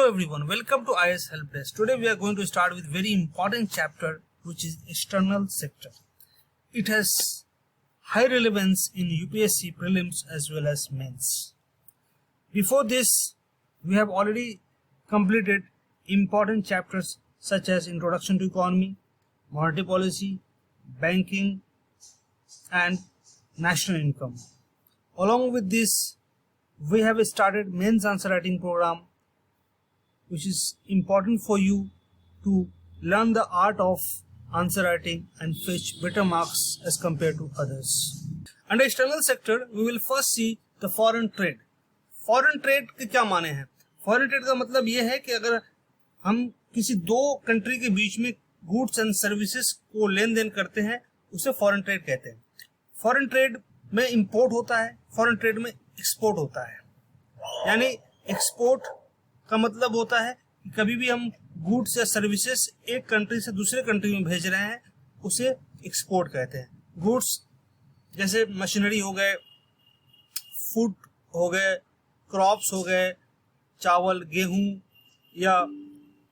Hello everyone, welcome to IS Help Desk. Today we are going to start with very important chapter which is external sector. It has high relevance in UPSC prelims as well as mains. Before this, we have already completed important chapters such as Introduction to Economy, Monetary Policy, Banking and National Income. Along with this, we have started mains answer writing program, which is important for you to learn the art of answer writing and fetch better marks as compared to others. Under external sector, we will first see the foreign trade. Foreign trade के क्या माने हैं? Foreign trade का मतलब ये है कि अगर हम किसी दो कंट्री के बीच में गुड्स एंड सर्विसेज को लेन देन करते हैं, उसे फॉरेन ट्रेड कहते हैं. फॉरेन ट्रेड में इंपोर्ट होता है, फॉरेन ट्रेड में एक्सपोर्ट होता है. यानी एक्सपोर्ट का मतलब होता है कि कभी भी हम गुड्स या सर्विसेज एक कंट्री से दूसरे कंट्री में भेज रहे हैं, उसे एक्सपोर्ट कहते हैं. गुड्स जैसे मशीनरी हो गए, फूड हो गए, क्रॉप्स हो गए, चावल, गेहूं या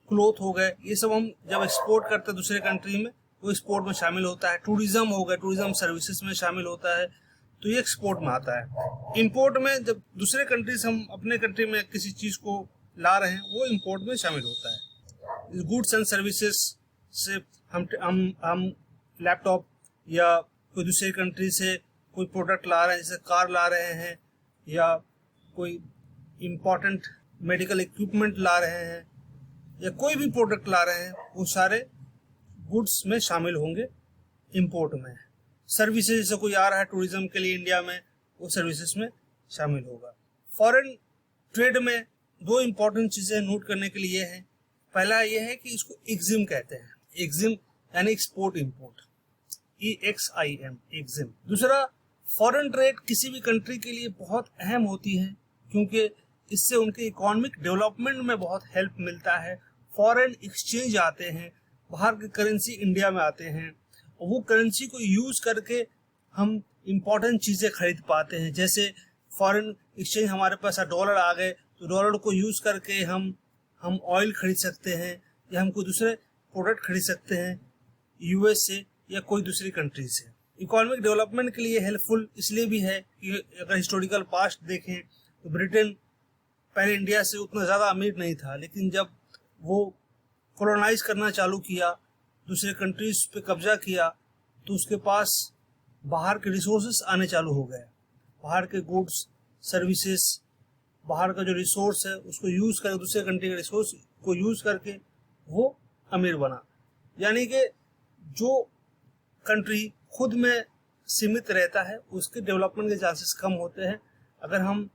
क्लोथ हो गए, ये सब हम जब एक्सपोर्ट करते हैं दूसरे कंट्री में, वो एक्सपोर्ट में शामिल होता है. टूरिज्म हो गया, टूरिज्म सर्विसेज में शामिल होता है, तो ये एक्सपोर्ट में आता है. इंपोर्ट में जब दूसरे कंट्री से हम अपने कंट्री में किसी चीज को ला रहे हैं, वो इंपोर्ट में शामिल होता है. गुड्स एंड सर्विसेज से हम लैपटॉप या कोई दूसरी कंट्री से कोई प्रोडक्ट ला रहे हैं, जैसे कार ला रहे हैं या कोई इम्पोर्टेंट मेडिकल इक्विपमेंट ला रहे हैं या कोई भी प्रोडक्ट ला रहे हैं, वो सारे गुड्स में शामिल होंगे इंपोर्ट में. सर्विसेज जैसे कोई आ रहा है टूरिज्म के लिए इंडिया में, वो सर्विसेज में शामिल होगा. फॉरेन ट्रेड में दो इंपॉर्टेंट चीजें नोट करने के लिए है. पहला ये है कि इसको एक्जिम कहते हैं. एक्जिम यानी एक्सपोर्ट इंपोर्ट, EXIM, एक्जिम. दूसरा, फॉरेन ट्रेड किसी भी कंट्री के लिए बहुत अहम होती है, क्योंकि इससे उनके इकोनॉमिक डेवलपमेंट में बहुत हेल्प मिलता है. फॉरेन एक्सचेंज आते हैं, बाहर की करेंसी इंडिया में आते हैं, और वो करेंसी को यूज करके हम इम्पोर्टेंट चीजें खरीद पाते हैं. जैसे फॉरेन एक्सचेंज हमारे पास डॉलर आ गए, तो डॉलर को यूज करके हम ऑयल खरीद सकते हैं या हम कोई दूसरे प्रोडक्ट खरीद सकते हैं यूएस से या कोई दूसरी कंट्री से. इकोनॉमिक डेवलपमेंट के लिए हेल्पफुल इसलिए भी है कि अगर हिस्टोरिकल पास्ट देखें तो ब्रिटेन पहले इंडिया से उतना ज़्यादा अमीर नहीं था, लेकिन जब वो कॉलोनाइज करना चालू किया, दूसरे कंट्रीज पे कब्जा किया, तो उसके पास बाहर के रिसोर्सेस आने चालू हो गए. बाहर के गुड्स, सर्विसेज, बाहर का जो रिसोर्स है उसको यूज करके, दूसरे कंट्री के रिसोर्स को यूज करके वो अमीर बना. यानी कि जो कंट्री खुद में सीमित रहता है, उसके डेवलपमेंट के चांसेस कम होते हैं. अगर हम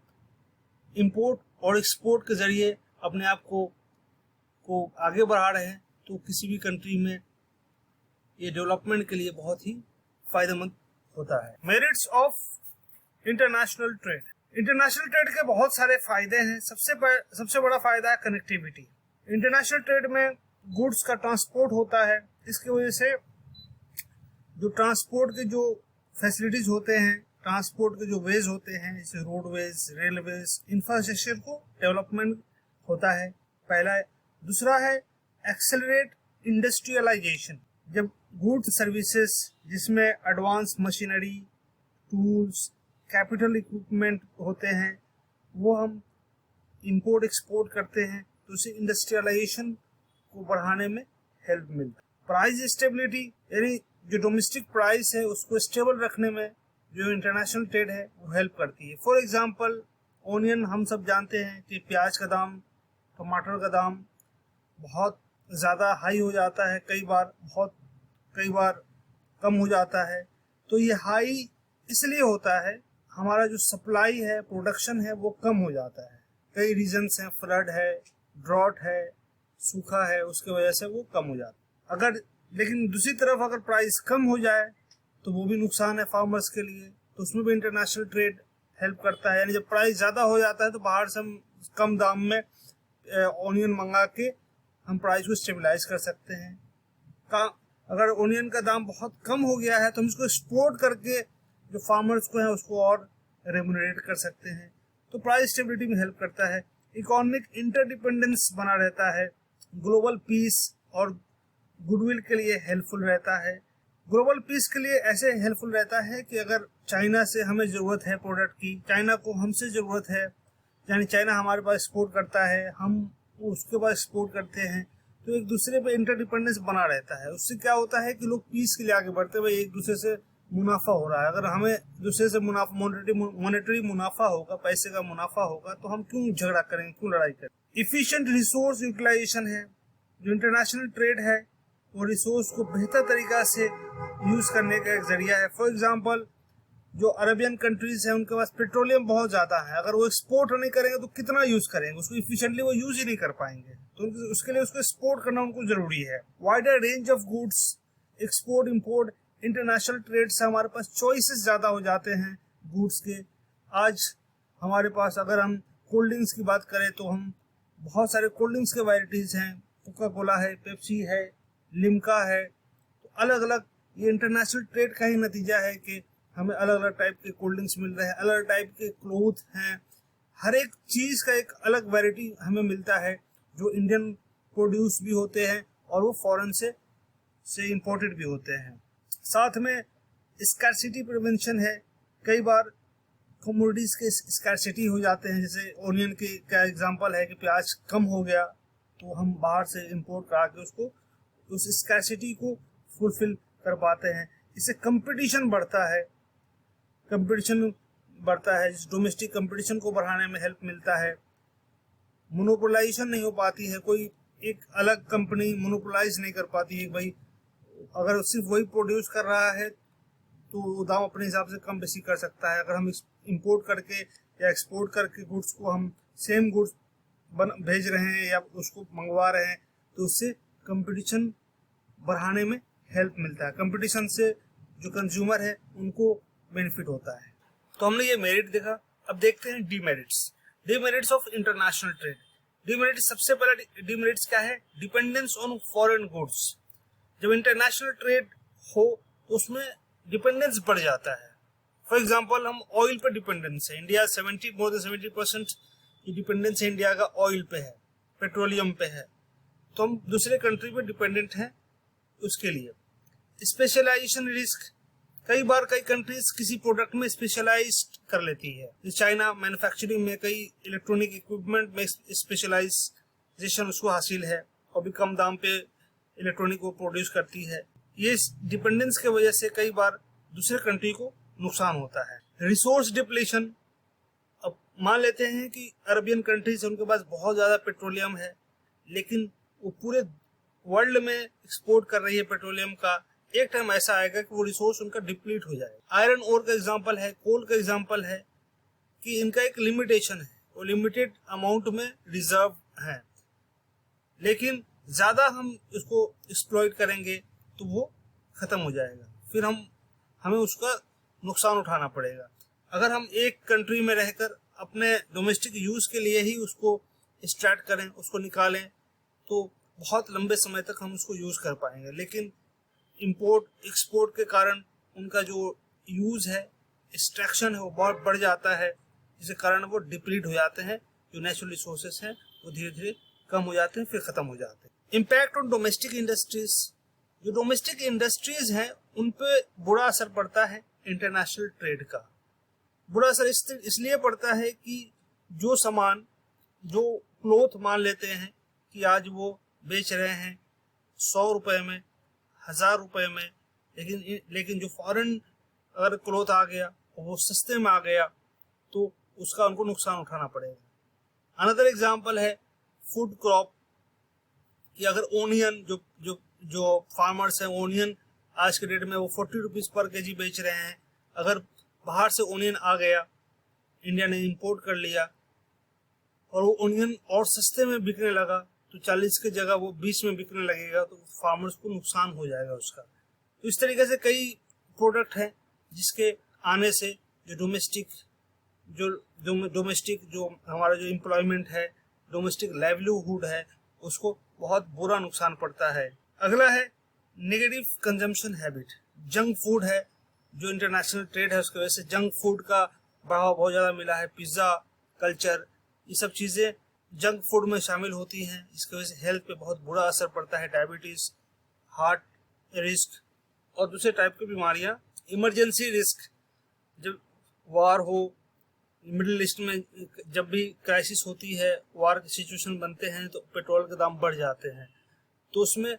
इंपोर्ट और एक्सपोर्ट के जरिए अपने आप को आगे बढ़ा रहे हैं, तो किसी भी कंट्री में ये डेवलपमेंट के लिए बहुत ही फायदेमंद होता है. Merits of international trade. International trade के बहुत सारे फायदे हैं. सबसे बड़ा फायदा है कनेक्टिविटी. इंटरनेशनल ट्रेड में गुड्स का ट्रांसपोर्ट होता है. इसकी वजह से जो ट्रांसपोर्ट के जो फैसिलिटीज होते हैं, ट्रांसपोर्ट के जो वेज होते हैं, जैसे रोडवेज, रेलवेज, इंफ्रास्ट्रक्चर को डेवलपमेंट होता है. पहला है. दूसरा है एक्सेलरेट इंडस्ट्रियलाइजेशन. जब गुड्स सर्विसेज जिसमें advance machinery, tools, capital equipment होते हैं, वो हम इंपोर्ट एक्सपोर्ट करते हैं, तो उसे इंडस्ट्रियलाइजेशन को बढ़ाने में हेल्प मिलता है. प्राइस स्टेबिलिटी, यानी जो डोमेस्टिक प्राइस है उसको स्टेबल रखने में जो इंटरनेशनल ट्रेड है वो हेल्प करती है. फॉर एग्जांपल, ओनियन हम सब जानते हैं कि प्याज का दाम, टमाटर का दाम बहुत ज़्यादा हाई हो जाता है, कई बार कम हो जाता है. तो ये हाई इसलिए होता है, हमारा जो सप्लाई है, प्रोडक्शन है, वो कम हो जाता है. कई रीजंस हैं, फ्लड है, ड्रॉट है, सूखा है, उसके वजह से वो कम हो जाता है. लेकिन दूसरी तरफ अगर प्राइस कम हो जाए तो वो भी नुकसान है फार्मर्स के लिए, तो उसमें भी इंटरनेशनल ट्रेड हेल्प करता है. यानी जब प्राइस ज़्यादा हो जाता है तो बाहर से हम कम दाम में ओनियन मंगा के हम प्राइस को स्टेबलाइज कर सकते हैं. अगर ओनियन का दाम बहुत कम हो गया है तो हम इसको एक्सपोर्ट करके जो फार्मर्स को है उसको और रेमुनरेट कर सकते हैं. तो प्राइस स्टेबिलिटी में हेल्प करता है. इकोनॉमिक इंटरडिपेंडेंस बना रहता है, ग्लोबल पीस और गुडविल के लिए हेल्पफुल रहता है। ग्लोबल पीस के लिए ऐसे हेल्पफुल रहता है कि अगर चाइना से हमें ज़रूरत है प्रोडक्ट की, चाइना को हमसे ज़रूरत है, यानी चाइना हमारे पास एक्सपोर्ट करता है, हम उसके पास एक्सपोर्ट करते हैं, तो एक दूसरे पे इंटरडिपेंडेंस बना रहता है। उससे क्या होता है कि लोग पीस के लिए आगे बढ़ते हुए एक दूसरे से मुनाफा हो रहा है। अगर हमें दूसरे से मुनाफा मॉनेटरी मुनाफा होगा, पैसे का मुनाफा होगा, तो हम क्यों झगड़ा करेंगे, क्यों लड़ाई करें। इफिशिएंट रिसोर्स यूटिलाइजेशन है, जो इंटरनेशनल ट्रेड है वो रिसोर्स को बेहतर तरीका से यूज करने का एक जरिया है। फॉर एग्जांपल जो अरबियन कंट्रीज है उनके पास पेट्रोलियम बहुत ज्यादा है, अगर वो एक्सपोर्ट नहीं करेंगे तो कितना यूज करेंगे, उसको इफिशिएंटली वो यूज ही नहीं कर पाएंगे, तो उसके लिए उसको एक्सपोर्ट करना उनको जरूरी है। Wider range of goods, export import, international trade से हमारे पास चॉइसेस ज्यादा हो जाते हैं गुड्स के। आज हमारे पास अगर हम कोल्ड ड्रिंक्स की बात करें तो हम बहुत सारे कोल्ड ड्रिंक्स के वैरायटीज हैं, कोका कोला है, पेप्सी है, लिम्का है, तो अलग अलग ये इंटरनेशनल ट्रेड का ही नतीजा है कि हमें अलग अलग टाइप के कोल्ड ड्रिंक्स मिल रहे हैं, अलग अलग टाइप के क्लोथ हैं, हर एक चीज का एक अलग वैरायटी हमें मिलता है जो इंडियन प्रोड्यूस भी होते हैं और वो फॉरेन से इंपोर्टेड भी होते हैं। साथ में स्कैरसिटी प्रिवेंशन है, कई बार कमोडिटीज के स्कैरसिटी हो जाते हैं, जैसे ओनियन की का एग्जांपल है कि प्याज कम हो गया तो हम बाहर से इंपोर्ट करा के उसको उस स्कैरसिटी को फुलफिल कर पाते हैं। इससे कंपटीशन बढ़ता है, जिस डोमेस्टिक कंपटीशन को बढ़ाने में हेल्प मिलता है। मोनोपोलाइजेशन नहीं हो पाती है, कोई एक अलग कंपनी मोनोपोलाइज नहीं कर पाती है, भाई अगर सिर्फ वही प्रोड्यूस कर रहा है तो दाम अपने हिसाब से कम बेसी कर सकता है। अगर हम इंपोर्ट करके या एक्सपोर्ट करके गुड्स को हम सेम गुड्स भेज रहे हैं या उसको मंगवा रहे हैं तो उससे कंपटीशन बढ़ाने में हेल्प मिलता है। कंपटीशन से जो कंज्यूमर है उनको बेनिफिट होता है। तो हमने ये मेरिट देखा, अब देखते हैं demerits. Demerits of international trade. Demerits, सबसे पहला डीमेरिट्स क्या है? Dependence on foreign goods. जब इंटरनेशनल ट्रेड हो तो उसमें डिपेंडेंस बढ़ जाता है। फॉर एग्जांपल हम ऑयल पर डिपेंडेंस है, India more than 70% dependence India का ऑयल पे है, पेट्रोलियम पे है, तो हम दूसरे कंट्री पे डिपेंडेंट हैं उसके लिए। स्पेशलाइजेशन रिस्क, कई बार कई कंट्रीज किसी प्रोडक्ट में स्पेशलाइज कर लेती है। चाइना मैन्युफैक्चरिंग में कई इलेक्ट्रॉनिक इक्विपमेंट में स्पेशलाइजेशन उसको हासिल है और भी कम दाम पे इलेक्ट्रॉनिक को प्रोड्यूस करती है। ये डिपेंडेंस के वजह से कई बार दूसरे कंट्री को नुकसान होता है। रिसोर्स डिप्लीशन, अब मान लेते हैं कि अरबियन कंट्रीज उनके पास बहुत ज्यादा पेट्रोलियम है, लेकिन वो पूरे वर्ल्ड में एक्सपोर्ट कर रही है पेट्रोलियम का, एक टाइम ऐसा आएगा कि वो रिसोर्स उनका डिप्लीट हो जाएगा। आयरन ओर का एग्जांपल है, कोल का एग्जांपल है कि इनका एक लिमिटेशन है, वो लिमिटेड अमाउंट में रिजर्व है, लेकिन ज्यादा हम इसको एक्सप्लॉइट करेंगे तो वो खत्म हो जाएगा, फिर हमें उसका नुकसान उठाना पड़ेगा। अगर हम एक कंट्री में रहकर अपने डोमेस्टिक यूज के लिए ही उसको एक्सट्रैक्ट करें, उसको निकालें, तो बहुत लंबे समय तक हम उसको यूज कर पाएंगे। लेकिन इंपोर्ट एक्सपोर्ट के कारण उनका जो यूज है, एक्सट्रैक्शन है, वो बहुत बढ़ जाता है, जिसके कारण वो डिप्लीट हो जाते हैं। जो नेचुरल रिसोर्सेस हैं वो धीरे धीरे कम हो जाते हैं, फिर खत्म हो जाते हैं। इम्पैक्ट ऑन डोमेस्टिक इंडस्ट्रीज, जो डोमेस्टिक इंडस्ट्रीज हैं उन पे बुरा असर पड़ता है इंटरनेशनल ट्रेड का। बुरा असर इसलिए पड़ता है कि जो सामान, जो क्लोथ मान लेते हैं कि आज वो बेच रहे हैं 100 रुपए में, 1000 रुपए में, लेकिन जो फॉरेन अगर क्लोथ आ गया और वो सस्ते में आ गया तो उसका उनको नुकसान उठाना पड़ेगा। अनदर एग्जांपल है फूड क्रॉप, कि अगर ओनियन जो फार्मर्स हैं, ओनियन आज के डेट में वो 40 रुपीज पर केजी बेच रहे हैं, अगर बाहर से ओनियन आ गया, इंडिया ने इंपोर्ट कर लिया और वो ओनियन और सस्ते में बिकने लगा, तो 40 की जगह वो 20 में बिकने लगेगा, तो फार्मर्स को नुकसान हो जाएगा उसका। तो इस तरीके से कई प्रोडक्ट हैं जिसके आने से जो डोमेस्टिक जो हमारा जो एम्प्लॉयमेंट है, डोमेस्टिक लाइवलीहुड है, उसको बहुत बुरा नुकसान पड़ता है। अगला है negative consumption habit. Junk food है, जो इंटरनेशनल ट्रेड है उसकी वजह से जंक फूड का बढ़ावा बहुत ज्यादा मिला है। पिज्जा कल्चर, ये सब चीजें जंक फूड में शामिल होती हैं, इसकी वजह से हेल्थ पे बहुत बुरा असर पड़ता है, डायबिटीज, हार्ट रिस्क और दूसरे टाइप की बीमारियां, इमरजेंसी रिस्क, जब वार हो, मिडिल ईस्ट में जब भी क्राइसिस होती है, वार की सिचुएशन बनते हैं तो पेट्रोल के दाम बढ़ जाते हैं, तो उसमें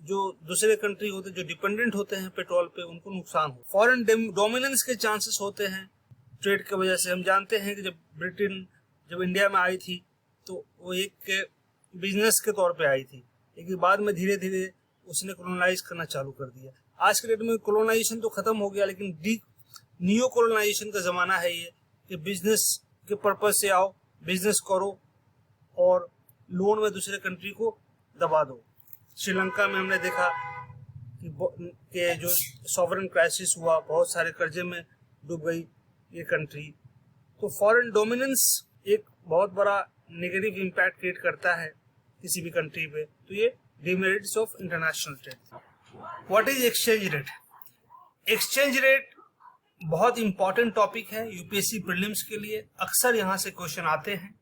जो दूसरे कंट्री होते हैं जो डिपेंडेंट होते हैं पेट्रोल पे, उनको नुकसान हो। फॉरेन डोमिनेंस के चांसेस होते हैं ट्रेड की वजह से। हम जानते हैं कि जब ब्रिटेन जब इंडिया में आई थी तो वो एक बिजनेस के तौर पे आई थी, लेकिन बाद में धीरे धीरे उसने कॉलोनाइज करना चालू कर दिया। आज के डेट में कॉलोनाइजेशन तो खत्म हो गया, लेकिन न्यू कॉलोनाइजेशन का जमाना है ये कि बिजनेस के पर्पज से आओ, बिजनेस करो और लोन में दूसरे कंट्री को दबा दो। श्रीलंका में हमने देखा कि जो सॉवरेन क्राइसिस हुआ, बहुत सारे कर्जे में डूब गई ये कंट्री। तो फॉरेन डोमिनेंस एक बहुत बड़ा नेगेटिव इम्पैक्ट क्रिएट करता है किसी भी कंट्री पे। तो ये demerits of international trade. What is exchange rate? Exchange rate बहुत इंपॉर्टेंट टॉपिक है यूपीएससी प्रीलिम्स के लिए। अक्सर यहाँ से क्वेश्चन आते हैं,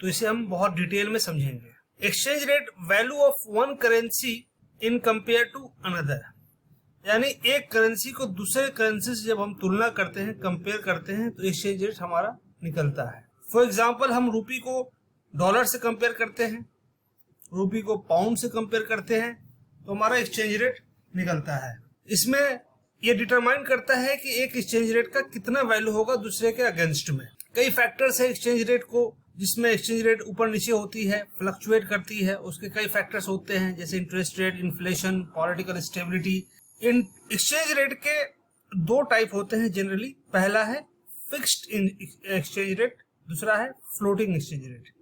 तो इसे हम बहुत डिटेल में समझेंगे। Exchange rate value of one currency in compare to another, यानी एक करेंसी को दूसरे करेंसी से जब हम तुलना करते हैं, कंपेयर करते हैं, तो एक्सचेंज रेट हमारा निकलता है। फॉर एग्जांपल हम रुपी को डॉलर से कंपेयर करते हैं, रुपी को पाउंड से कंपेयर करते हैं, तो हमारा एक्सचेंज रेट निकलता है। इसमें ये डिटरमाइन करता है कि एक एक्सचेंज रेट का कितना वैल्यू होगा दूसरे के अगेंस्ट में। कई फैक्टर्स है एक्सचेंज रेट को, जिसमें एक्सचेंज रेट ऊपर नीचे होती है, फ्लक्चुएट करती है, उसके कई फैक्टर्स होते हैं जैसे interest rate, inflation, political stability. In exchange rate के दो टाइप होते हैं जनरली। पहला है फिक्स्ड एक्सचेंज रेट, दूसरा है फ्लोटिंग एक्सचेंज रेट।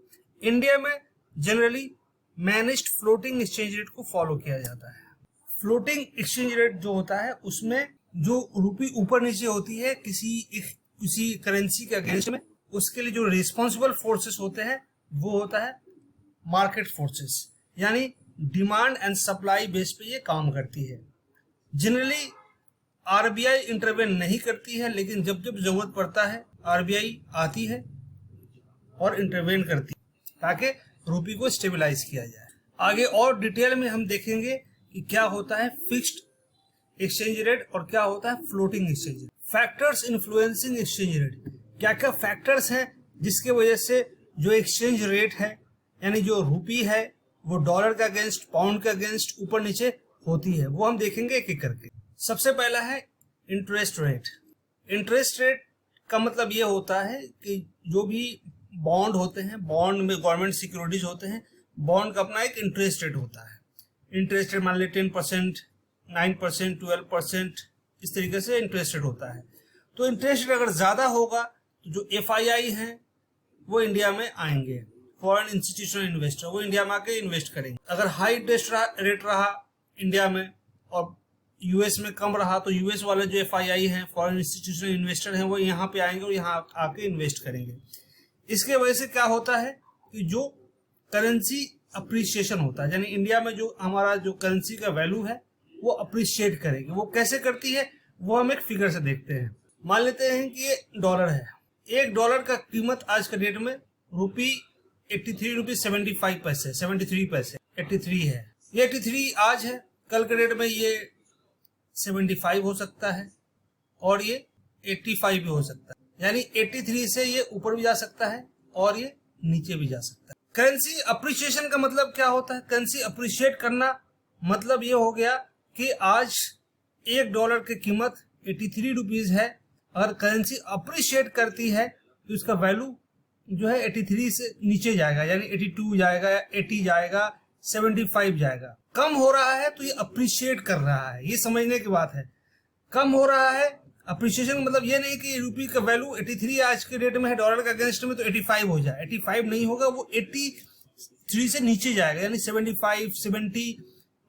इंडिया में generally managed floating exchange rate को फॉलो किया जाता है। फ्लोटिंग एक्सचेंज रेट जो होता है उसमें जो रुपी ऊपर नीचे होती है किसी करेंसी के अगेंस्ट में, उसके लिए जो रिस्पॉन्सिबल फोर्सेस होते हैं वो होता है मार्केट फोर्सेस, यानी डिमांड एंड सप्लाई बेस पे ये काम करती है। जनरली आरबीआई इंटरवेन नहीं करती है, लेकिन जब जब जरूरत पड़ता है आरबीआई आती है और इंटरवेन करती है ताकि रुपी को स्टेबलाइज किया जाए। आगे और डिटेल में हम देखेंगे कि क्या होता है फिक्स्ड एक्सचेंज रेट और क्या होता है floating exchange rate. Factors influencing exchange rate, क्या क्या फैक्टर्स हैं जिसके वजह से जो एक्सचेंज रेट है, यानी जो रुपी है वो डॉलर के अगेंस्ट, पाउंड के अगेंस्ट ऊपर नीचे होती है, वो हम देखेंगे एक एक करके। सबसे पहला है इंटरेस्ट रेट। इंटरेस्ट रेट का मतलब ये होता है कि जो भी बॉन्ड होते हैं, बॉन्ड में गवर्नमेंट सिक्योरिटीज होते हैं, बॉन्ड का अपना एक इंटरेस्ट रेट होता है। इंटरेस्ट रेट मान लीजिए 10%, 9%, 12%, इस तरीके से इंटरेस्ट रेट होता है। तो इंटरेस्ट रेट अगर ज्यादा होगा तो जो एफआईआई हैं वो इंडिया में आएंगे, फॉरेन इंस्टीट्यूशनल इन्वेस्टर, वो इंडिया में आके इन्वेस्ट करेंगे। अगर हाई इंटरेस्ट रेट रहा इंडिया में और यूएस में कम रहा तो यूएस वाले जो एफआईआई हैं, फॉरेन इंस्टीट्यूशनल इन्वेस्टर हैं, वो यहाँ पे आएंगे और यहाँ आके इन्वेस्ट करेंगे। इसके वजह से क्या होता है कि जो करेंसी अप्रिसिएशन होता है, यानी इंडिया में जो हमारा जो करेंसी का वैल्यू है वो अप्रिशिएट करेगी। वो कैसे करती है वो हम एक फिगर से देखते हैं। मान लेते हैं कि ये डॉलर है, एक डॉलर का कीमत आज के डेट में रुपी 83 रुपीज 75 पैसे, 73 पैसे, 83 है। ये 83 आज है, कल के डेट में ये 75 हो सकता है और ये 85 भी हो सकता है, यानी 83 से ये ऊपर भी जा सकता है और ये नीचे भी जा सकता है। करेंसी अप्रिसिएशन का मतलब क्या होता है? करेंसी अप्रिशिएट करना मतलब ये हो गया कि आज एक डॉलर की कीमत 83 रुपीज है, अगर करेंसी अप्रिशिएट करती है तो इसका वैल्यू जो है 83 से नीचे जाएगा, यानी 82 जाएगा, 80 जाएगा, 75 जाएगा। कम हो रहा है तो ये अप्रिशिएट कर रहा है, ये समझने की बात है। कम हो रहा है, अप्रिसिएशन मतलब ये नहीं कि रुपये का वैल्यू 83 आज के डेट में है डॉलर का अगेंस्ट में तो 85 हो जाए, 85 नहीं होगा, वो 83 से नीचे जाएगा, यानी 75, 70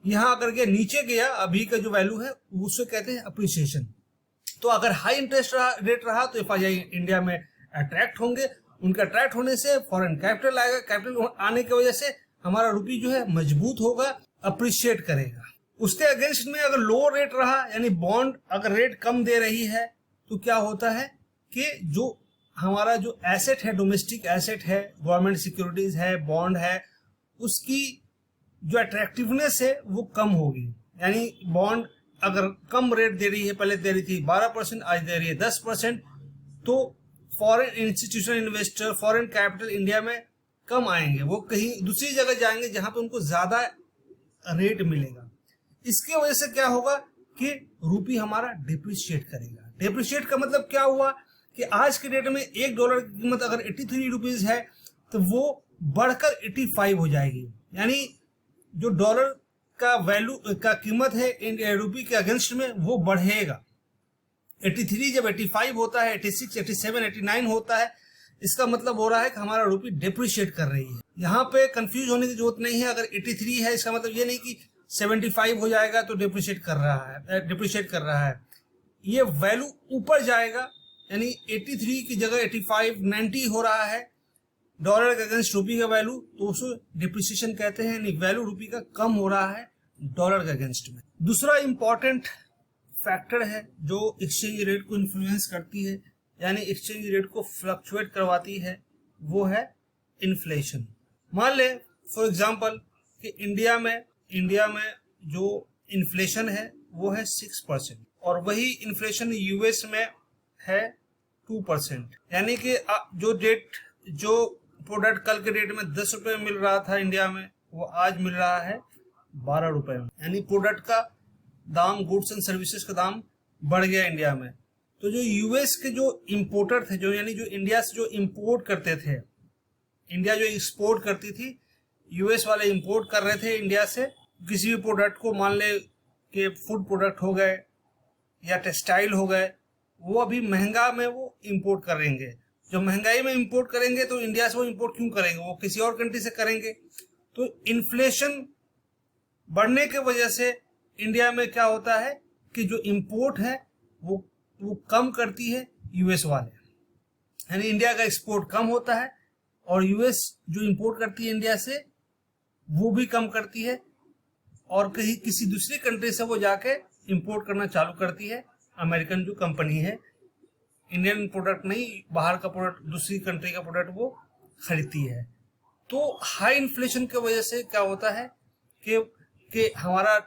यहाँ अगर के नीचे गया अभी का जो वैल्यू है उसको कहते हैं अप्रिसिएशन। तो अगर हाई इंटरेस्ट रेट रहा तो एफआईआई इंडिया में अट्रैक्ट होंगे, उनका अट्रैक्ट होने से फॉरेन कैपिटल आएगा, कैपिटल आने की वजह से हमारा रुपये जो है मजबूत होगा, अप्रिशिएट करेगा। उसके अगेंस्ट में अगर लो रेट रहा, यानी बॉन्ड अगर रेट कम दे रही है तो क्या होता है कि जो हमारा जो एसेट है, डोमेस्टिक एसेट है, गवर्नमेंट सिक्योरिटीज है, बॉन्ड है, उसकी जो अट्रैक्टिवनेस है वो कम होगी। यानी बॉन्ड अगर कम रेट दे रही है, पहले दे रही थी 12%, आज दे रही है 10%, तो foreign institutional investor, foreign capital India में कम आएंगे, वो कहीं दूसरी जगह जाएंगे जहां पे उनको ज्यादा रेट मिलेगा। इसकी वजह से क्या होगा कि रूपी हमारा डिप्रिशिएट करेगा। डिप्रिशिएट का मतलब क्या हुआ कि आज के डेट में $1 की कीमत अगर 83 रुपीज है तो वो बढ़कर 85 हो जाएगी। यानी जो डॉलर का वैल्यू का कीमत है रूपी के अगेंस्ट में वो बढ़ेगा। 83 जब 85 होता है, 86, 87, 89 होता है, इसका मतलब हो रहा है कि हमारा रूपी डिप्रिशिएट कर रही है। यहाँ पे कंफ्यूज होने की जरूरत नहीं है। अगर 83 है इसका मतलब ये नहीं कि 75 हो जाएगा तो डिप्रिशिएट कर रहा है। ये वैल्यू ऊपर जाएगा, यानी 83 की जगह 85, 90 हो रहा है डॉलर के अगेंस्ट रूपी का वैल्यू, तो उसको डिप्रिसिएशन कहते हैं। यानी वैल्यू रूपी का कम हो रहा है डॉलर के अगेंस्ट में। दूसरा इंपॉर्टेंट फैक्टर है जो एक्सचेंज रेट को इन्फ्लुएंस करती है, यानी एक्सचेंज रेट को फ्लक्चुएट करवाती है, वो है इन्फ्लेशन। मान ले फॉर एग्जांपल कि इंडिया में जो इन्फ्लेशन है वो है 6% और वही इन्फ्लेशन यूएस में है 2%। यानी कि जो प्रोडक्ट कल के डेट में 10 रुपए में मिल रहा था इंडिया में, वो आज मिल रहा है 12 रुपए में। यानी प्रोडक्ट का दाम, गुड्स एंड सर्विसेज का दाम बढ़ गया इंडिया में। तो जो यूएस के जो इंपोर्टर थे, जो यानी जो इंडिया से जो इंपोर्ट करते थे, इंडिया जो एक्सपोर्ट करती थी, यूएस वाले इंपोर्ट कर रहे थे इंडिया से किसी भी प्रोडक्ट को। मान ले कि फूड प्रोडक्ट हो गए या टेक्सटाइल हो गए, वो अभी महंगा में वो इंपोर्ट करेंगे। जो महंगाई में इंपोर्ट करेंगे तो इंडिया से वो इंपोर्ट क्यों करेंगे, वो किसी और कंट्री से करेंगे। तो इन्फ्लेशन बढ़ने की वजह से इंडिया में क्या होता है कि जो इंपोर्ट है वो कम करती है यूएस वाले, यानी इंडिया का एक्सपोर्ट कम होता है और यूएस जो इंपोर्ट करती है इंडिया से वो भी कम करती है और कहीं किसी दूसरी कंट्री से वो जाके इंपोर्ट करना चालू करती है। अमेरिकन जो कंपनी है, इंडियन प्रोडक्ट नहीं, बाहर का प्रोडक्ट, दूसरी कंट्री का प्रोडक्ट वो खरीदती है। तो हाई इन्फ्लेशन की वजह से क्या होता है कि हमारा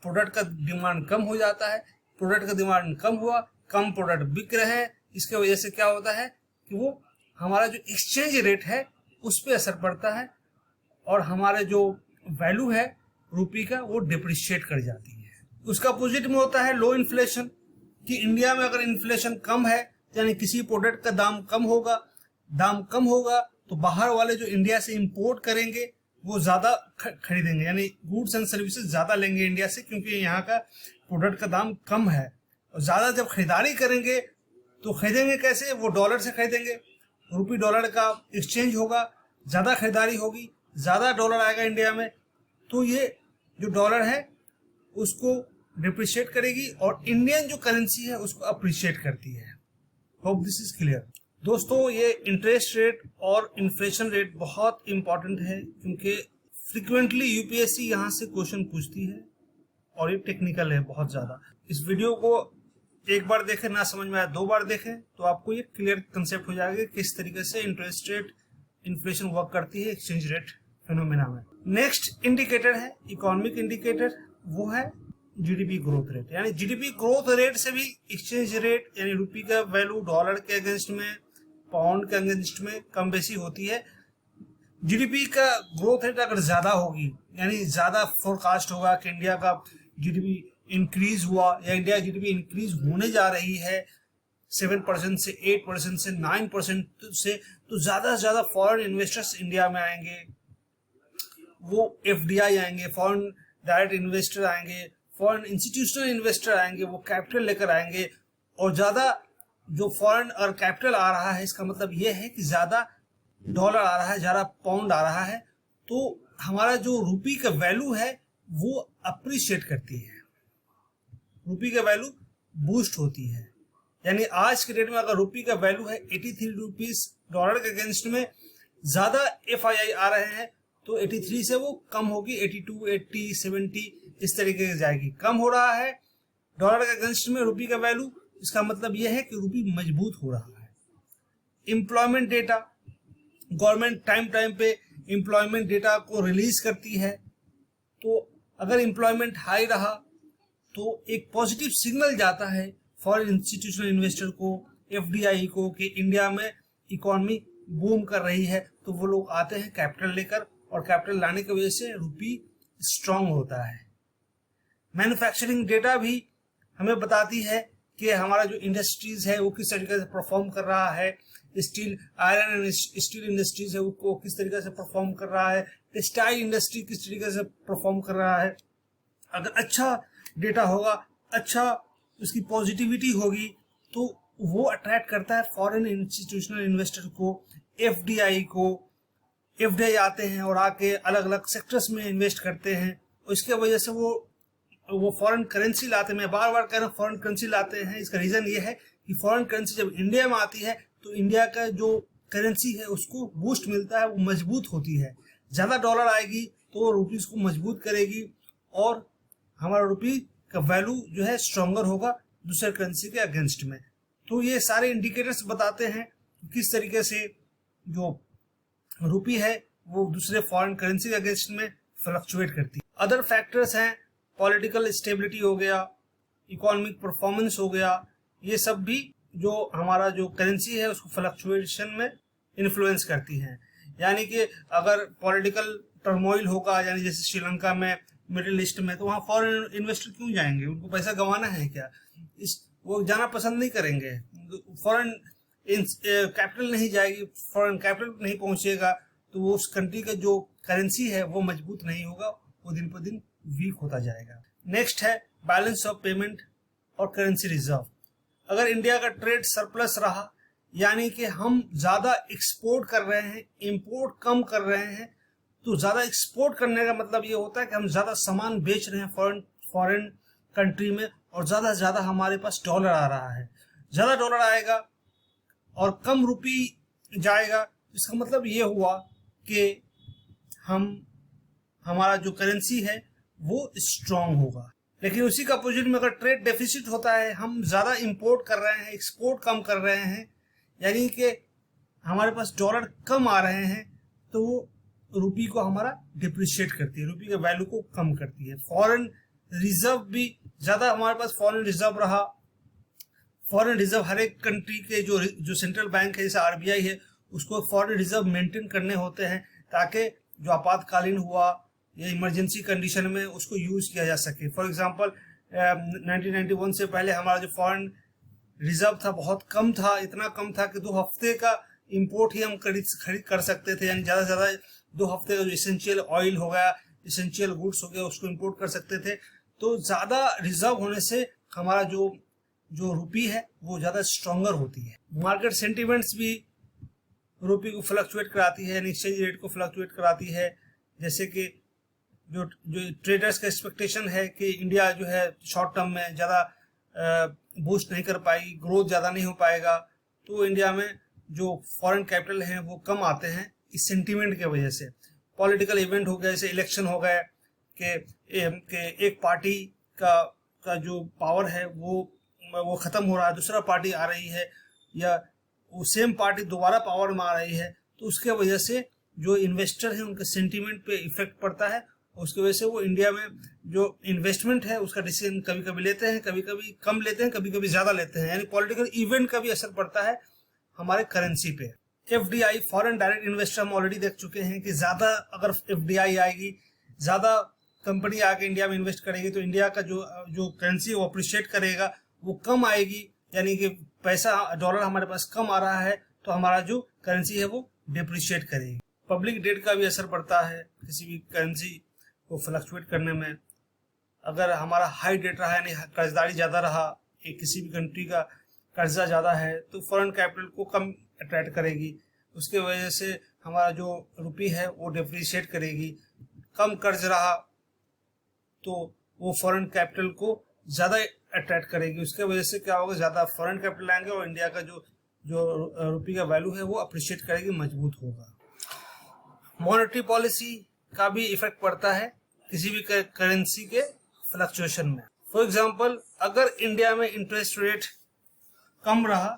प्रोडक्ट का डिमांड कम हो जाता है। प्रोडक्ट का डिमांड कम हुआ, कम प्रोडक्ट बिक रहे हैं, इसके वजह से क्या होता है कि वो हमारा जो एक्सचेंज रेट है उस पर असर पड़ता है और हमारा जो वैल्यू है रूपी का वो डिप्रिशिएट कर जाती है। उसका अपोजिट में होता है लो इन्फ्लेशन, कि इंडिया में अगर इन्फ्लेशन कम है यानी किसी प्रोडक्ट का दाम कम होगा तो बाहर वाले जो इंडिया से इंपोर्ट करेंगे वो ज्यादा खरीदेंगे, यानी गुड्स एंड सर्विसेज ज्यादा लेंगे इंडिया से, क्योंकि यहाँ का प्रोडक्ट का दाम कम है। और ज्यादा जब खरीदारी करेंगे तो खरीदेंगे कैसे, वो डॉलर से खरीदेंगे। रूपी डॉलर का एक्सचेंज होगा, ज्यादा खरीदारी होगी, ज्यादा डॉलर आएगा इंडिया में, तो ये जो डॉलर है उसको डिप्रिशिएट करेगी और इंडियन जो करेंसी है उसको अप्रिशिएट करती है। Hope this is clear. दोस्तों, ये इंटरेस्ट रेट और इन्फ्लेशन रेट बहुत इंपॉर्टेंट है, क्योंकि फ्रिक्वेंटली यूपीएससी यहाँ से क्वेश्चन पूछती है और ये टेक्निकल है बहुत ज्यादा। इस वीडियो को एक बार देखें, ना समझ में आया 2 बार देखें तो आपको ये क्लियर कंसेप्ट हो जाएगा किस तरीके से इंटरेस्ट रेट इन्फ्लेशन वर्क करती है एक्सचेंज रेट फिनोमेना में। नेक्स्ट इंडिकेटर है इकोनॉमिक इंडिकेटर, वो है जीडीपी ग्रोथ रेट। यानी जीडीपी ग्रोथ रेट से भी एक्सचेंज रेट यानी रूपी का वैल्यू डॉलर के अगेंस्ट में, पाउंड के अगेंस्ट में कम बेसी होती है। जीडीपी का ग्रोथ रेट अगर ज्यादा होगी, यानी ज्यादा फोरकास्ट होगा कि इंडिया का जीडीपी इंक्रीज हुआ या इंडिया जीडीपी इंक्रीज होने जा रही है 7% से 8% से 9% से, तो ज्यादा से ज्यादा फॉरेन इन्वेस्टर्स इंडिया में आएंगे, वो एफडीआई आएंगे, फॉरेन डायरेक्ट इन्वेस्टर आएंगे, फॉरेन इंस्टीट्यूशनल इन्वेस्टर आएंगे, वो कैपिटल लेकर आएंगे। और ज्यादा जो फॉरेन और कैपिटल आ रहा है, इसका मतलब ये है कि ज्यादा डॉलर आ रहा है, ज्यादा पाउंड आ रहा है, तो हमारा जो रूपी का वैल्यू है वो अप्रिशिएट करती है, रूपी का वैल्यू बूस्ट होती है। यानी आज के डेट में अगर रूपी का वैल्यू है 83 रुपीज डॉलर के अगेंस्ट में, ज्यादा एफआईआई आ रहे हैं तो 83 से वो कम होगी, 82, 80, 70 इस तरीके से जाएगी। कम हो रहा है डॉलर के अगेंस्ट में रूपी का वैल्यू, इसका मतलब यह है कि रूपी मजबूत हो रहा है। Employment data, government time time पे एम्प्लॉयमेंट डेटा को रिलीज करती है, तो अगर एम्प्लॉयमेंट हाई रहा तो एक पॉजिटिव सिग्नल जाता है फॉरेन इंस्टीट्यूशनल इन्वेस्टर को, एफडीआई को, कि इंडिया में इकोनॉमी बूम कर रही है, तो वो लोग आते हैं कैपिटल लेकर, और कैपिटल लाने की वजह से रुपी स्ट्रांग होता है। मैन्युफैक्चरिंग डेटा भी हमें बताती है कि हमारा जो इंडस्ट्रीज है वो किस तरीके से परफॉर्म कर रहा है, steel, iron and steel industries है वो किस तरीके से परफॉर्म कर रहा है, टेक्सटाइल इंडस्ट्री किस तरीके से परफॉर्म कर रहा है। अगर अच्छा डेटा होगा, अच्छा उसकी पॉजिटिविटी होगी, तो वो अट्रैक्ट करता है फॉरेन इंस्टीट्यूशनल इन्वेस्टर को, एफडीआई को। एफडीआई आते हैं और आके अलग अलग सेक्टर्स में इन्वेस्ट करते हैं, उसके वजह से वो फॉरेन करेंसी लाते हैं। मैं बार बार कह रहा हूँ फॉरेन करेंसी लाते हैं, इसका रीजन ये है कि फॉरेन करेंसी जब इंडिया में आती है तो इंडिया का जो करेंसी है उसको बूस्ट मिलता है, वो मजबूत होती है। ज्यादा डॉलर आएगी तो रुपीज को मजबूत करेगी और हमारा रुपी का वैल्यू जो है स्ट्रॉन्गर होगा दूसरे करेंसी के अगेंस्ट में। तो ये सारे इंडिकेटर्स बताते हैं किस तरीके से जो रुपी है वो दूसरे फॉरेन करेंसी के अगेंस्ट में फ्लक्चुएट करती है। अदर फैक्टर्स हैं, पॉलिटिकल स्टेबिलिटी हो गया, इकोनॉमिक परफॉर्मेंस हो गया, ये सब भी जो हमारा जो करेंसी है उसको फ्लक्चुएशन में इन्फ्लुएंस करती हैं। यानी कि अगर पॉलिटिकल टर्मोइल होगा, यानी जैसे श्रीलंका में, मिडिल ईस्ट में, तो वहाँ फॉरेन इन्वेस्टर क्यों जाएंगे? उनको पैसा गंवाना है क्या? वो जाना पसंद नहीं करेंगे। फॉरेन कैपिटल नहीं जाएगी, फॉरेन कैपिटल नहीं पहुंचेगा, तो वो उस कंट्री का जो करेंसी है वो मजबूत नहीं होगा, वो दिन पर दिन वीक होता जाएगा। नेक्स्ट है बैलेंस ऑफ पेमेंट और करेंसी रिजर्व। अगर इंडिया का ट्रेड सरप्लस रहा, यानी कि हम ज्यादा एक्सपोर्ट कर रहे हैं, इंपोर्ट कम कर रहे हैं, तो ज्यादा एक्सपोर्ट करने का मतलब ये होता है कि हम ज्यादा सामान बेच रहे हैं फॉरेन कंट्री में, और ज्यादा से ज्यादा हमारे पास डॉलर आ रहा है। ज्यादा डॉलर आएगा और कम रुपी जाएगा, इसका मतलब ये हुआ कि हमारा जो करेंसी है वो स्ट्रांग होगा। लेकिन उसी का अपोजिट में अगर ट्रेड डेफिसिट होता है, हम ज्यादा इंपोर्ट कर रहे हैं, एक्सपोर्ट कम कर रहे हैं, यानी कि हमारे पास डॉलर कम आ रहे हैं, तो वो रुपी को हमारा डिप्रिशिएट करती है, रुपी के वैल्यू को कम करती है। फॉरेन रिजर्व भी ज्यादा हमारे पास फॉरेन रिजर्व रहा, फॉरेन रिजर्व हर एक कंट्री के जो सेंट्रल बैंक है जैसे आरबीआई है, उसको फॉरेन रिजर्व मेंटेन करने होते हैं ताकि जो आपातकालीन हुआ या इमरजेंसी कंडीशन में उसको यूज किया जा सके। फॉर एग्जांपल 1991 से पहले हमारा जो फॉरेन रिजर्व था बहुत कम था, इतना कम था कि 2 हफ्ते का इंपोर्ट ही हम खरीद कर सकते थे, यानी ज्यादा से ज्यादा 2 हफ्ते का जो एसेंशियल ऑयल हो गया, एसेंशियल गुड्स हो गया, उसको इंपोर्ट कर सकते थे। तो ज्यादा रिजर्व होने से हमारा जो रुपी है वो ज्यादा स्ट्रॉन्गर होती है। मार्केट सेंटिमेंट्स भी रुपी को फ्लक्चुएट कराती है, यानी एक्सचेंज रेट को फ्लक्चुएट कराती है। जैसे कि जो ट्रेडर्स का एक्सपेक्टेशन है कि इंडिया जो है शॉर्ट टर्म में ज्यादा बूस्ट नहीं कर पाएगी, ग्रोथ ज्यादा नहीं हो पाएगा, तो इंडिया में जो फॉरेन कैपिटल हैं वो कम आते हैं इस सेंटीमेंट की वजह से। पॉलिटिकल इवेंट हो गया, जैसे इलेक्शन हो गए कि एक पार्टी का जो पावर है वो खत्म हो रहा है, दूसरा पार्टी आ रही है, या वो सेम पार्टी दोबारा पावर में आ रही है, तो उसके वजह से जो इन्वेस्टर हैं उनके सेंटीमेंट पे इफेक्ट पड़ता है। उसकी वजह से वो इंडिया में जो इन्वेस्टमेंट है उसका डिसीजन कभी कभी लेते हैं, कभी कभी कम लेते हैं, कभी कभी ज्यादा लेते हैं। यानी पॉलिटिकल इवेंट का भी असर पड़ता है हमारे करेंसी पे। एफडीआई, फॉरेन डायरेक्ट इन्वेस्टर, हम ऑलरेडी देख चुके हैं कि ज्यादा अगर एफडीआई आएगी, ज्यादा कंपनी आके इंडिया में इन्वेस्ट करेगी, तो इंडिया का जो करेंसी वो अप्रिशिएट करेगा, वो कम आएगी, यानी कि पैसा डॉलर हमारे पास कम आ रहा है, तो हमारा जो करेंसी है वो डिप्रिशिएट करेगी। पब्लिक डेट का भी असर पड़ता है किसी भी करेंसी को फ्लक्चुएट करने में। अगर हमारा हाई डेट रहा, यानी कर्जदारी ज्यादा रहा, किसी भी कंट्री का कर्जा ज्यादा है, तो फॉरेन कैपिटल को कम अट्रैक्ट करेगी, उसके वजह से हमारा जो रुपी है वो डिप्रिशिएट करेगी। कम कर्ज रहा तो वो फॉरेन कैपिटल को ज्यादा अट्रैक्ट करेगी, उसके वजह से क्या होगा, ज्यादा फॉरेन कैपिटल आएंगे और इंडिया का जो रुपी का वैल्यू है वो अप्रिशिएट करेगी, मजबूत होगा। मॉनेटरी पॉलिसी का भी इफेक्ट पड़ता है किसी भी करेंसी के फ्लक्चुएशन में। फॉर एग्जांपल, अगर इंडिया में इंटरेस्ट रेट कम रहा,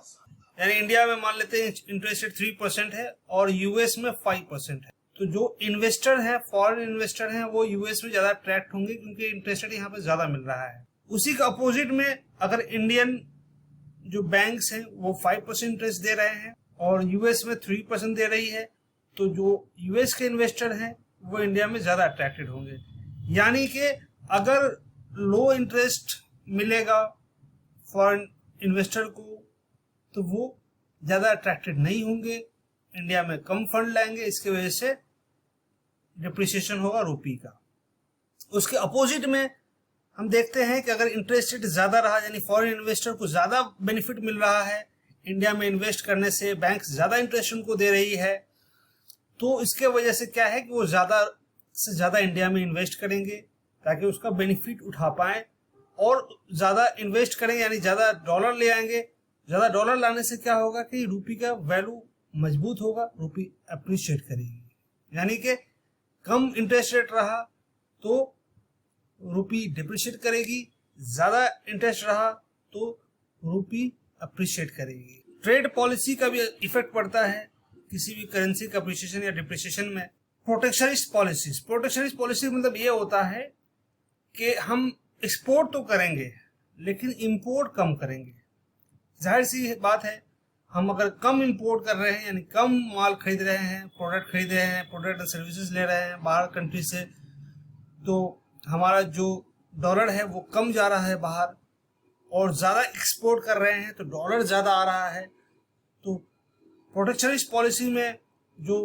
यानी इंडिया में मान लेते हैं इंटरेस्ट रेट 3% है और यूएस में 5% है, तो जो इन्वेस्टर है, फॉरेन इन्वेस्टर हैं, वो यूएस में ज्यादा अट्रैक्ट होंगे क्योंकि इंटरेस्ट रेट यहाँ पे ज्यादा मिल रहा है। उसी का अपोजिट में अगर इंडियन जो बैंक्स हैं वो 5% इंटरेस्ट दे रहे हैं और यूएस में 3% दे रही है, तो जो यूएस के इन्वेस्टर हैं वो इंडिया में ज्यादा अट्रैक्टेड होंगे। यानी कि अगर लो इंटरेस्ट मिलेगा फॉरेन इन्वेस्टर को तो वो ज्यादा अट्रैक्टेड नहीं होंगे, इंडिया में कम फंड लाएंगे, इसके वजह से डिप्रिसिएशन होगा रुपये का। उसके अपोजिट में हम देखते हैं कि अगर इंटरेस्ट रेट ज्यादा रहा, यानी फॉरेन इन्वेस्टर को ज्यादा बेनिफिट मिल रहा है इंडिया में इन्वेस्ट करने से, बैंक ज्यादा इंटरेस्ट उनको दे रही है, तो इसके वजह से क्या है कि वो ज्यादा से ज्यादा इंडिया में इन्वेस्ट करेंगे ताकि उसका बेनिफिट उठा पाए और ज्यादा इन्वेस्ट करेंगे, यानी ज्यादा डॉलर ले आएंगे। ज्यादा डॉलर लाने से क्या होगा कि रुपये का वैल्यू मजबूत होगा, रुपये अप्रिशिएट करेगी। यानी कि कम इंटरेस्ट रेट रहा तो रुपये डिप्रिशिएट करेगी, ज्यादा इंटरेस्ट रहा तो रुपये अप्रिशिएट करेगी। ट्रेड पॉलिसी का भी इफेक्ट पड़ता है किसी भी करेंसी का अप्रिशिएशन या डिप्रिशिएशन में। प्रोटेक्शनिस्ट पॉलिसी मतलब ये होता है कि हम एक्सपोर्ट तो करेंगे लेकिन इंपोर्ट कम करेंगे। जाहिर सी बात है, हम अगर कम इंपोर्ट कर रहे हैं यानी कम माल खरीद रहे हैं, प्रोडक्ट खरीद रहे हैं, प्रोडक्ट एंड सर्विसेज ले रहे हैं बाहर कंट्री से, तो हमारा जो डॉलर है वो कम जा रहा है बाहर, और ज़्यादा एक्सपोर्ट कर रहे हैं तो डॉलर ज़्यादा आ रहा है। तो प्रोटेक्शनिस्ट पॉलिसी में जो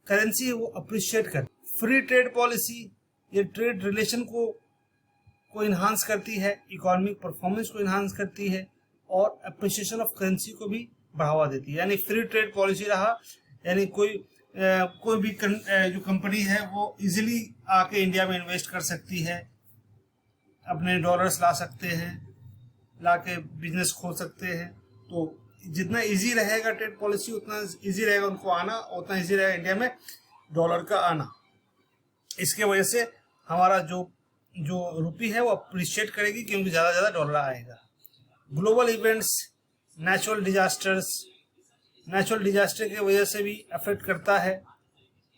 करेंसी है वो अप्रिशिएट कर। फ्री ट्रेड पॉलिसी ये ट्रेड रिलेशन को इन्हांस करती है, इकोनॉमिक परफॉर्मेंस को इन्हांस करती है और अप्रिशिएशन ऑफ करेंसी को भी बढ़ावा देती है। यानी फ्री ट्रेड पॉलिसी रहा, यानी कोई भी जो कंपनी है वो इजीली आके इंडिया में इन्वेस्ट कर सकती है, अपने डॉलर्स ला सकते हैं, ला के बिजनेस खोल सकते हैं। तो जितना इजी रहेगा ट्रेड पॉलिसी उतना इजी रहेगा उनको आना, उतना इजी रहेगा इंडिया में डॉलर का आना। इसके वजह से हमारा जो रुपये है वो अप्रिशिएट करेगी क्योंकि ज़्यादा डॉलर आएगा। ग्लोबल इवेंट्स, नेचुरल डिजास्टर की वजह से भी अफेक्ट करता है।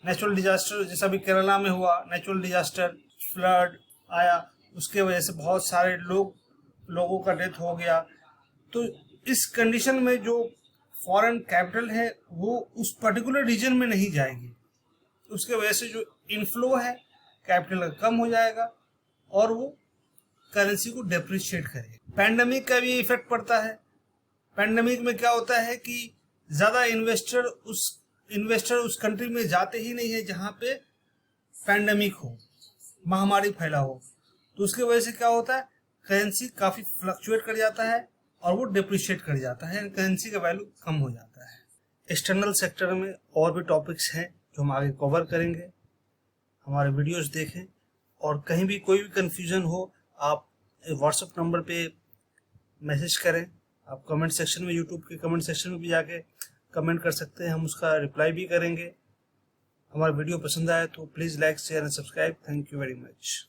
नेचुरल डिजास्टर जैसा भी केरला में हुआ, नेचुरल डिजास्टर फ्लड आया, उसके वजह से बहुत सारे लोगों का डेथ हो गया। तो इस कंडीशन में जो फॉरेन कैपिटल है वो उस पर्टिकुलर रीजन में नहीं जाएगी, उसके वजह से जो इनफ्लो है कैपिटल का कम हो जाएगा और वो करेंसी को डेप्रिशिएट करेगा। पैंडेमिक का भी इफेक्ट पड़ता है। पैंडेमिक में क्या होता है कि ज्यादा इन्वेस्टर उस कंट्री में जाते ही नहीं है जहां पे पैंडेमिक हो, महामारी फैला हो, तो उसके वजह से क्या होता है करेंसी काफी फ्लक्चुएट कर जाता है और वो डिप्रिशिएट कर जाता है, करेंसी का वैल्यू कम हो जाता है। एक्सटर्नल सेक्टर में और भी टॉपिक्स हैं जो हम आगे कवर करेंगे। हमारे वीडियोस देखें और कहीं भी कोई भी कंफ्यूजन हो आप व्हाट्सएप नंबर पे मैसेज करें, आप कमेंट सेक्शन में, यूट्यूब के कमेंट सेक्शन में भी जाके कमेंट कर सकते हैं, हम उसका रिप्लाई भी करेंगे। हमारा वीडियो पसंद आए तो please like, share and subscribe. Thank you very much.